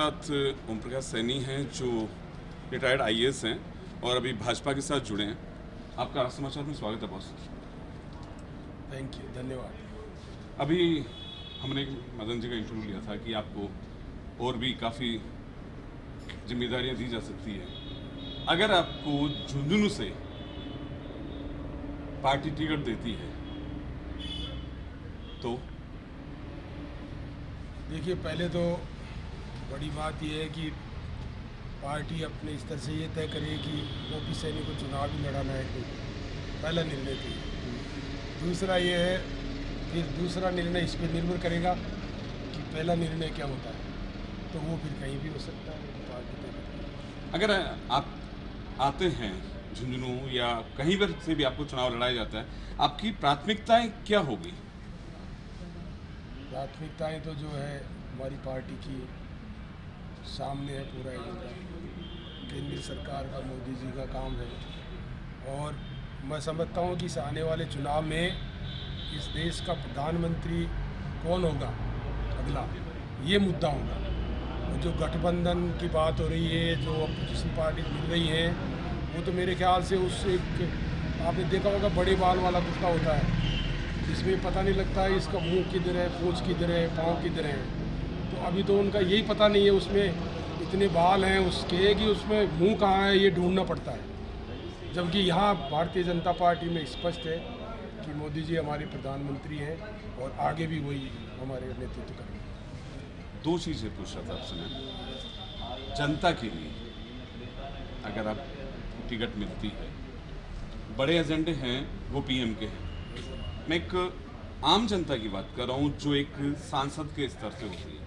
साथ ओम प्रकाश सैनी हैं जो रिटायर्ड आईएएस हैं और अभी भाजपा के साथ जुड़े हैं। आपका राज समाचार में स्वागत है बॉस। थैंक यू, धन्यवाद। अभी हमने मदन जी का इंटरव्यू लिया था कि आपको और भी काफ़ी जिम्मेदारियां दी जा सकती है अगर आपको झुंझुनू से पार्टी टिकट देती है तो। देखिए, पहले तो बड़ी बात यह है कि पार्टी अपने स्तर से ये तय करे कि ओपी सैनी को चुनाव भी लड़ाना है, तो पहला निर्णय तो ये। दूसरा ये है, फिर दूसरा निर्णय इस पर निर्भर करेगा कि पहला निर्णय क्या होता है, तो वो फिर कहीं भी हो सकता है, तो पार्टी तय करेगी। अगर आप आते हैं झुंझुनू या कहीं पर से भी आपको चुनाव लड़ाया जाता है, आपकी प्राथमिकताएं क्या होगी? प्राथमिकताएं तो जो है हमारी पार्टी की सामने है पूरा एजेंडा। केंद्र सरकार का, मोदी जी का काम है और मैं समझता हूँ कि इस आने वाले चुनाव में इस देश का प्रधानमंत्री कौन होगा अगला, ये मुद्दा होगा। और जो गठबंधन की बात हो रही है, जो अपोजिशन पार्टी मिल रही है, वो तो मेरे ख्याल से उस एक आपने देखा होगा बड़े बाल वाला कुत्ता होता है, इसमें पता नहीं लगता है इसका मुंह किधर है, पूंछ किधर है, पाँव किधर है। तो अभी तो उनका यही पता नहीं है, उसमें इतने बाल हैं उसके कि उसमें मुंह कहाँ है ये ढूंढना पड़ता है। जबकि यहाँ भारतीय जनता पार्टी में स्पष्ट है कि मोदी जी हमारे प्रधानमंत्री हैं और आगे भी वही हमारे नेतृत्व करेंगे। दो चीज़ें पूछ रहा था आपसे मैं। जनता के लिए अगर आप टिकट मिलती है, बड़े एजेंडे हैं वो पीएम के हैं, मैं एक आम जनता की बात कर रहा हूँ जो एक सांसद के स्तर से होती है।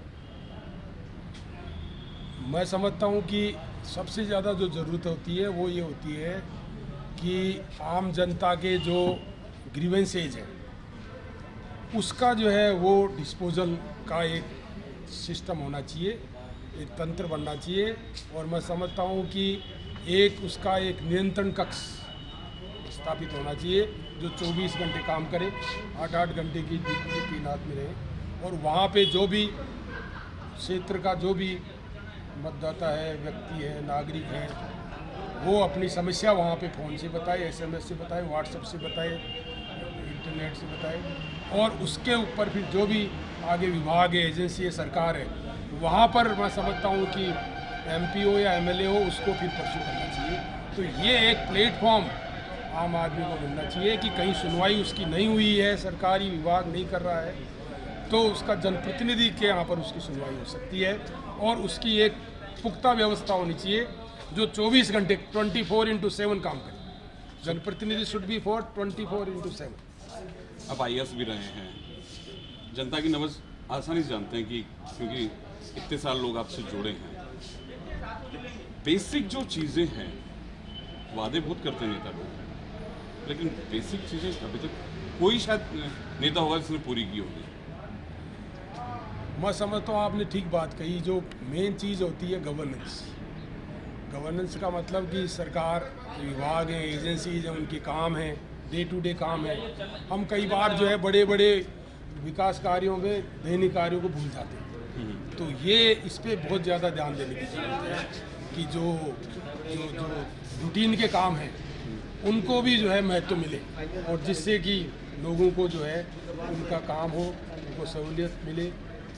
मैं समझता हूँ कि सबसे ज़्यादा जो ज़रूरत होती है वो ये होती है कि आम जनता के जो ग्रीवेंसेज हैं उसका जो है वो डिस्पोजल का एक सिस्टम होना चाहिए, एक तंत्र बनना चाहिए। और मैं समझता हूँ कि एक उसका एक नियंत्रण कक्ष स्थापित होना चाहिए जो 24 घंटे काम करे, 8-8 घंटे की ड्यूटी तैनात में रहे और वहाँ पे जो भी क्षेत्र का जो भी मतदाता है, व्यक्ति है, नागरिक है, वो अपनी समस्या वहाँ पे फ़ोन से बताए, एसएमएस से बताए, व्हाट्सएप से बताए, इंटरनेट से बताए और उसके ऊपर फिर जो भी आगे विभाग है, एजेंसी है, सरकार है, वहाँ पर मैं समझता हूँ कि एमपी हो या एमएलए हो उसको फिर परस्यू करना चाहिए। तो ये एक प्लेटफॉर्म आम आदमी को मिलना चाहिए कि कहीं सुनवाई उसकी नहीं हुई है, सरकारी विभाग नहीं कर रहा है, तो उसका जनप्रतिनिधि के यहाँ पर उसकी सुनवाई हो सकती है और उसकी एक पुख्ता व्यवस्था होनी चाहिए जो 24 घंटे 24/7 काम करे। जनप्रतिनिधि शुड बी फॉर 24/7। अब आईएएस भी रहे हैं, जनता की नब्ज आसानी से जानते हैं कि क्योंकि इतने साल लोग आपसे जुड़े हैं। बेसिक जो चीज़ें हैं, वादे बहुत करते हैं नेता लोग, लेकिन बेसिक चीज़ें अभी तक कोई शायद नेता होगा जिसने पूरी की होगी। मैं समझता हूँ आपने ठीक बात कही। जो मेन चीज़ होती है गवर्नेंस, गवर्नेंस का मतलब कि सरकार विभाग हैं, एजेंसीज हैं, उनके काम हैं, डे टू डे काम है। हम कई बार जो है बड़े बड़े विकास कार्यों में दैनिक कार्यों को भूल जाते हैं। तो ये इस पर बहुत ज़्यादा ध्यान देने की ज़रूरत है कि जो जो जो रूटीन के काम हैं उनको भी जो है महत्व मिले और जिससे कि लोगों को जो है उनका काम हो, उनको सहूलियत मिले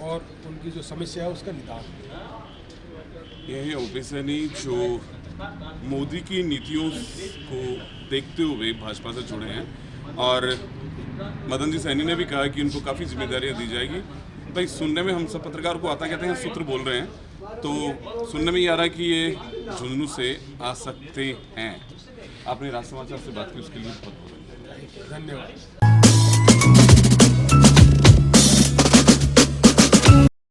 और उनकी जो समस्या है उसका निदान हो। ये है ओपी सैनी जो मोदी की नीतियों को देखते हुए भाजपा से जुड़े हैं और मदन जी सैनी ने भी कहा कि उनको काफ़ी जिम्मेदारियां दी जाएगी। भाई सुनने में हम सब पत्रकार को आता कहते हैं सूत्र बोल रहे हैं, तो सुनने में ये आ रहा है कि ये झुंझुनू से आ सकते हैं। आपने राज समाचार से बात की, उसके लिए बहुत बहुत धन्यवाद।